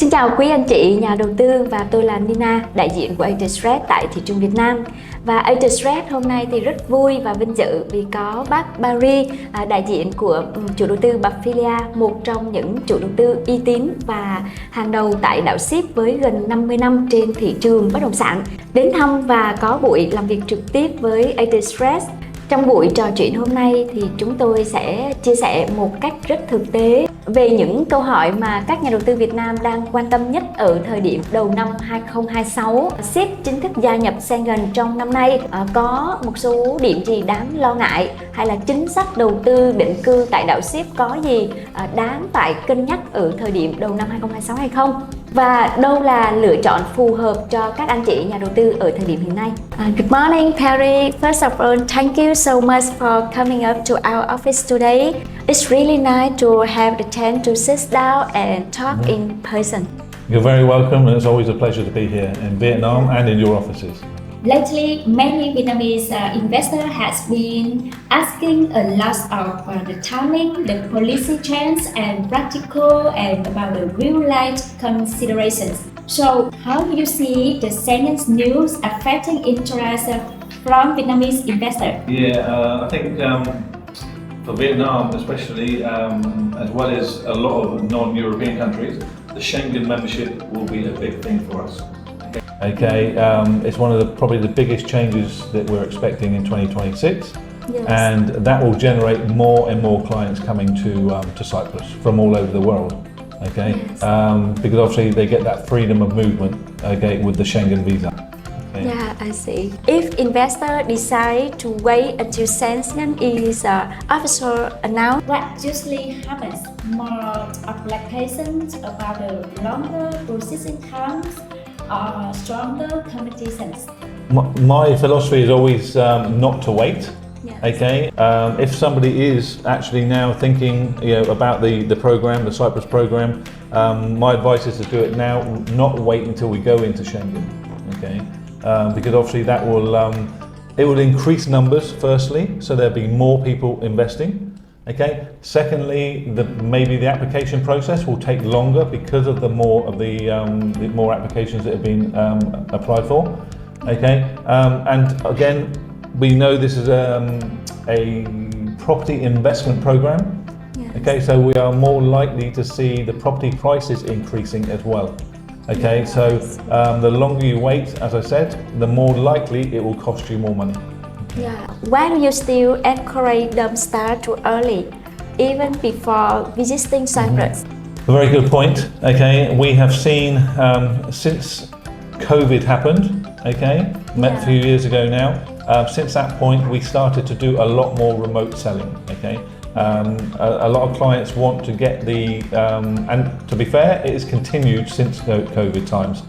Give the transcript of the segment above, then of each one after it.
Xin chào quý anh chị nhà đầu tư và tôi là Nina, đại diện của ATRED tại thị trường Việt Nam. Và ATRED hôm nay thì rất vui và vinh dự vì có bác Barry, đại diện của chủ đầu tư Baphilia, một trong những chủ đầu tư uy tín và hàng đầu tại đảo Ship với gần 50 năm trên thị trường bất động sản, đến thăm và có buổi làm việc trực tiếp với ATRED. Trong buổi trò chuyện hôm nay thì chúng tôi sẽ chia sẻ một cách rất thực tế về những câu hỏi mà các nhà đầu tư Việt Nam đang quan tâm nhất ở thời điểm đầu năm 2026. Ship chính thức gia nhập Schengen trong năm nay, có một số điểm gì đáng lo ngại hay là chính sách đầu tư định cư tại đảo Ship có gì đáng phải cân nhắc ở thời điểm đầu năm 2026 hay không? Và đâu là lựa chọn phù hợp cho các anh chị nhà đầu tư ở thời điểm hiện nay? Good morning, Perry. First of all, thank you so much for coming up to our office today. It's really nice to have the chance to sit down and talk in person. You're very welcome, and it's always a pleasure to be here in Vietnam and in your offices. Lately, many Vietnamese investors has been asking a lot of the timing, the policy change, and practical and about the real life considerations. So, how do you see the Schengen news affecting interest from Vietnamese investors? I think for Vietnam, especially as well as a lot of non-European countries, the Schengen membership will be a big thing for us. It's one of probably the biggest changes that we're expecting in 2026, Yes. and that will generate more and more clients coming to Cyprus from all over the world. Yes. Because obviously they get that freedom of movement with the Schengen visa. Yeah, I see. If investor decide to wait until Schengen is official announced, What usually happens? More applications about the longer processing times or stronger competitions? My philosophy is always not to wait. Yes. If somebody is actually now thinking, about the program, the Cyprus program, my advice is to do it now, not wait until we go into Schengen. Because obviously that will it will increase numbers firstly, so there'll be more people investing. Secondly, maybe the application process will take longer because of the more applications that have been applied for. And again, we know this is a property investment program. Yes. So we are more likely to see the property prices increasing as well. So the longer you wait, as I said, the more likely it will cost you more money. Yeah. Why do you still encourage them start too early, even before visiting Cyprus? A very good point. We have seen since COVID happened, a few years ago now, since that point we started to do a lot more remote selling. A lot of clients want to get and to be fair, it has continued since COVID times.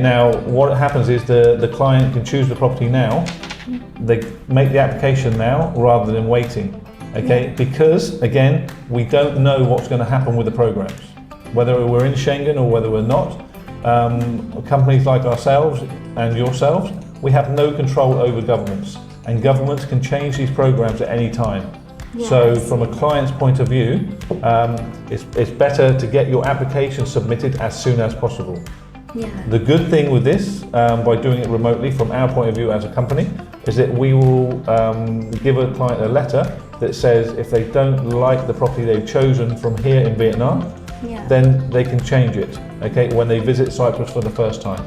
Now what happens is the client can choose the property now, they make the application now rather than waiting. Because again, we don't know what's going to happen with the programs, whether we're in Schengen or whether we're not. Companies like ourselves and yourselves, we have no control over governments, and governments can change these programs at any time. Yes. So from a client's point of view, it's better to get your application submitted as soon as possible. Yeah. The good thing with this, by doing it remotely from our point of view as a company, is that we will give a client a letter that says if they don't like the property they've chosen from here in Vietnam, then they can change it, when they visit Cyprus for the first time.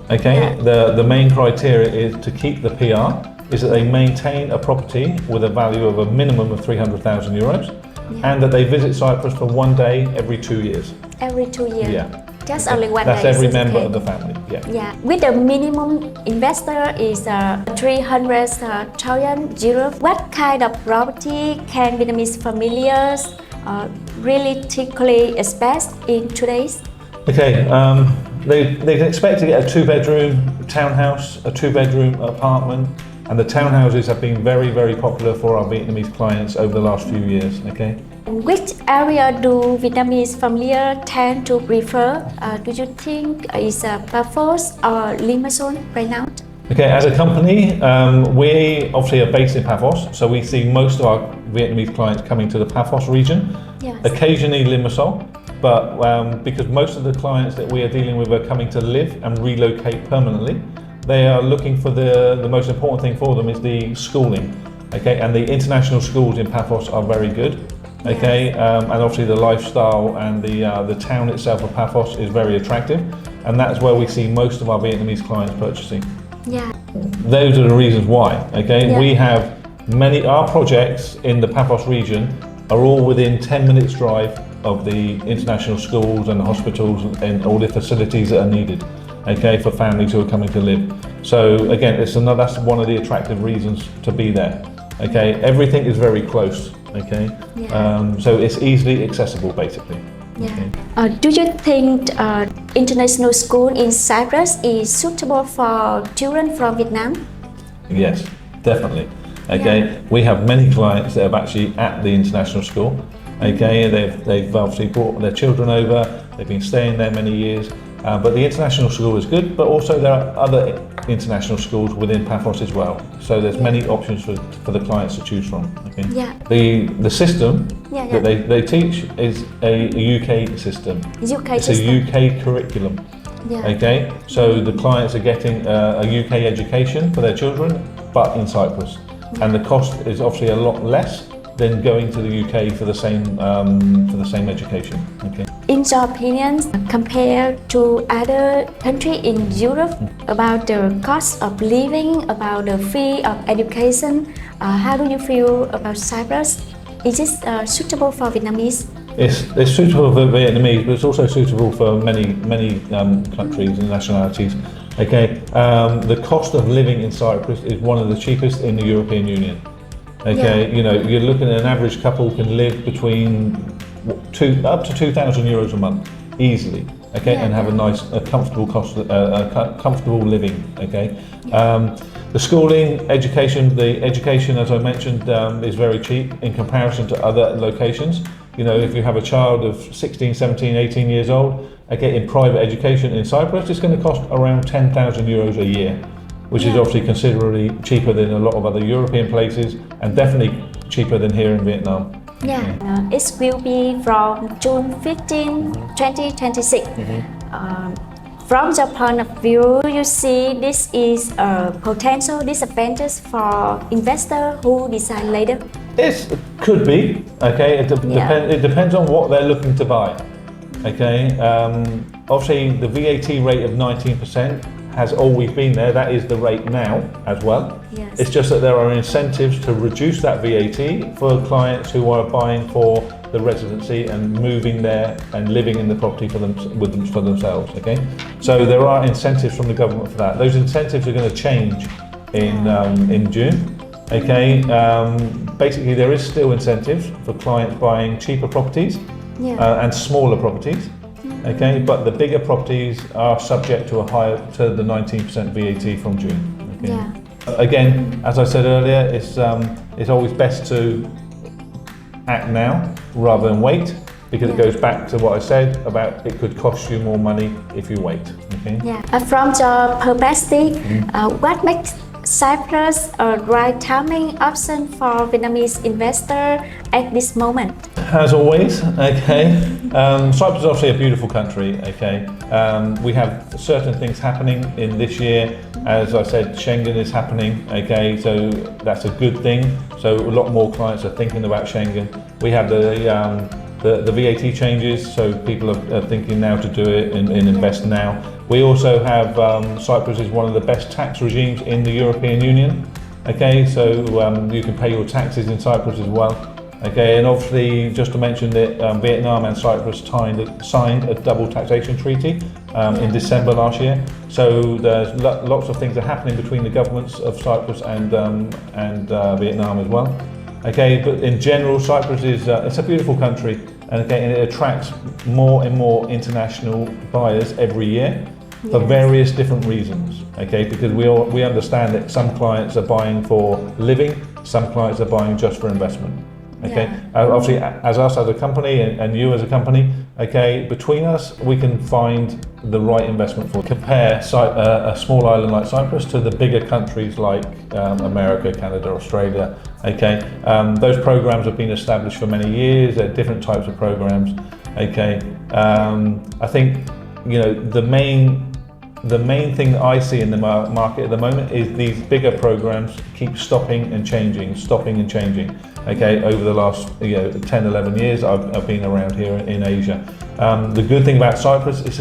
The main criteria is to keep the PR, is that they maintain a property with a value of a minimum of 300,000 euros, and that they visit Cyprus for 1 day every 2 years. Every 2 years? Yeah. Just only one That's day? every is member okay. of the family, Yeah. With the minimum investor is 300,000 euros, what kind of property can Vietnamese families realistically expect in today's? They can expect to get a 2-bedroom townhouse, a 2-bedroom apartment, and the townhouses have been very, very popular for our Vietnamese clients over the last few years. Which area do Vietnamese families tend to prefer? Do you think is Paphos or Limassol right now? As a company, we obviously are based in Paphos, so we see most of our Vietnamese clients coming to the Paphos region. Yes. Occasionally Limassol, but because most of the clients that we are dealing with are coming to live and relocate permanently, they are looking for the most important thing for them is the schooling, okay, and the international schools in Paphos are very good, okay, and obviously the lifestyle and the town itself of Paphos is very attractive, and that's where we see most of our Vietnamese clients purchasing. Yeah. Those are the reasons why, okay. Yeah. We have our projects in the Paphos region are all within 10 minutes drive of the international schools and hospitals and all the facilities that are needed, okay, for families who are coming to live. So again, that's one of the attractive reasons to be there, okay. Everything is very close, okay. So it's easily accessible, basically. Yeah. Okay. Do you think international school in Cyprus is suitable for children from Vietnam? Yes, definitely. Okay, we have many clients that have actually at the international school. Okay, they've obviously brought their children over. They've been staying there many years. But the international school is good. But also there are other international schools within Paphos as well. So there's many options for the clients to choose from. Okay. Yeah. The system Yeah, that they teach is a UK system. UK It's system. a UK curriculum. Yeah. Okay, so the clients are getting a UK education for their children, but in Cyprus, and the cost is obviously a lot less than going to the UK for the same education. Okay. In your opinion, compared to other countries in Europe, about the cost of living, about the fee of education, how do you feel about Cyprus? Is it suitable for Vietnamese? It's suitable for Vietnamese, but it's also suitable for many countries and nationalities. Okay, the cost of living in Cyprus is one of the cheapest in the European Union. Okay, you know, you're looking at an average couple can live between up to €2,000 a month easily. Okay, and have a comfortable comfortable living. Okay, the schooling, the education, as I mentioned, is very cheap in comparison to other locations. You know, if you have a child of 16, 17, 18 years old, okay, in private education in Cyprus, it's going to cost around €10,000 a year, which is obviously considerably cheaper than a lot of other European places, and definitely cheaper than here in Vietnam. Yeah, it will be from June 15, 2026. From your point of view, you see this is a potential disadvantage for investor who decide later? It could be, okay, it depends on what they're looking to buy. Okay, obviously the VAT rate of 19% has always been there, that is the rate now as well. Yes. It's just that there are incentives to reduce that VAT for clients who are buying for the residency and moving there and living in the property for themselves, okay? So there are incentives from the government for that. Those incentives are going to change in June. Okay, basically there is still incentives for clients buying cheaper properties and smaller properties. Okay, but the bigger properties are subject to the 19% VAT from June. Okay? Yeah. Again, as I said earlier, it's always best to act now rather than wait, because it goes back to what I said about it could cost you more money if you wait. Okay? Yeah. From your perspective, what makes Cyprus a right timing option for Vietnamese investor at this moment? As always, okay. Cyprus is obviously a beautiful country, okay. We have certain things happening in this year. As I said, Schengen is happening, okay, so that's a good thing. So a lot more clients are thinking about Schengen. We have the VAT changes, so people are thinking now to do it and invest now. We also have, Cyprus is one of the best tax regimes in the European Union, okay, so you can pay your taxes in Cyprus as well. Okay, and obviously, just to mention that Vietnam and Cyprus signed a double taxation treaty in December last year. So there's lots of things are happening between the governments of Cyprus and Vietnam as well. Okay, but in general, Cyprus is it's a beautiful country, and it attracts more and more international buyers every year for various different reasons. Okay, because we understand that some clients are buying for living, some clients are buying just for investment. Okay, obviously, as us as a company and you as a company, okay, between us, we can find the right investment for. Compare a small island like Cyprus to the bigger countries like America, Canada, Australia. Okay, those programs have been established for many years. There are different types of programs. Okay, I think the main thing that I see in the market at the moment is these bigger programs keep stopping and changing. Okay, over the last 10, 11 years I've been around here in Asia. The good thing about Cyprus, it's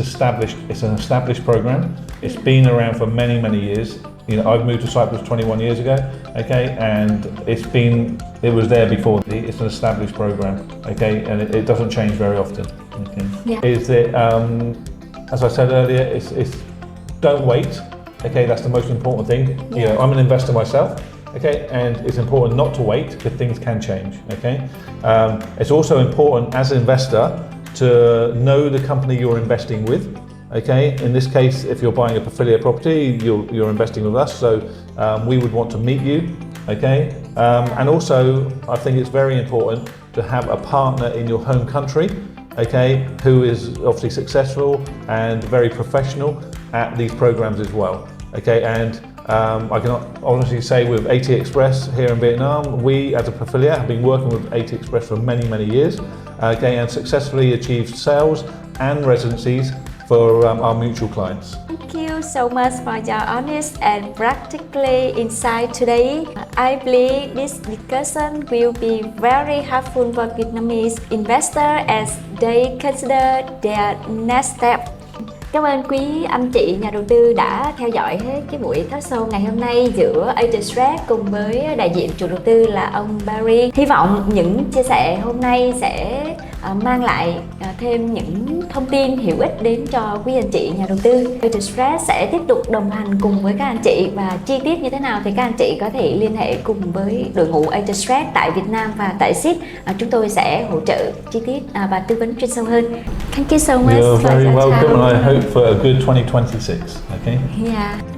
an established program. It's been around for many, many years. I've moved to Cyprus 21 years ago, okay, and it was there before. It's an established program, okay, and it doesn't change very often. Okay. Yeah. Is that, as I said earlier, it's don't wait. Okay, that's the most important thing. Yeah. I'm an investor myself. Okay, and it's important not to wait because things can change. Okay, it's also important as an investor to know the company you're investing with. Okay, in this case, if you're buying a Pafilia property, you're investing with us, so we would want to meet you. Okay, and also I think it's very important to have a partner in your home country. Okay, who is obviously successful and very professional at these programs as well. Okay, and I can honestly say with AT Express here in Vietnam, we as a Pafilia have been working with AT Express for many, many years, okay, and successfully achieved sales and residencies for our mutual clients. Thank you so much for your honest and practically insight today. I believe this discussion will be very helpful for Vietnamese investors as they consider their next step. Cảm ơn quý anh chị nhà đầu tư đã theo dõi hết cái buổi talk show ngày hôm nay giữa ATSRED cùng với đại diện chủ đầu tư là ông Barry. Hy vọng những chia sẻ hôm nay sẽ mang lại thêm những thông tin hữu ích đến cho quý anh chị nhà đầu tư. ATSRED sẽ tiếp tục đồng hành cùng với các anh chị, và chi tiết như thế nào thì các anh chị có thể liên hệ cùng với đội ngũ ATSRED tại Việt Nam và tại SIT. Chúng tôi sẽ hỗ trợ chi tiết và tư vấn chuyên sâu hơn. Thank you so much. You're for very your welcome, time. and I hope for a good 2026. Okay. Yeah.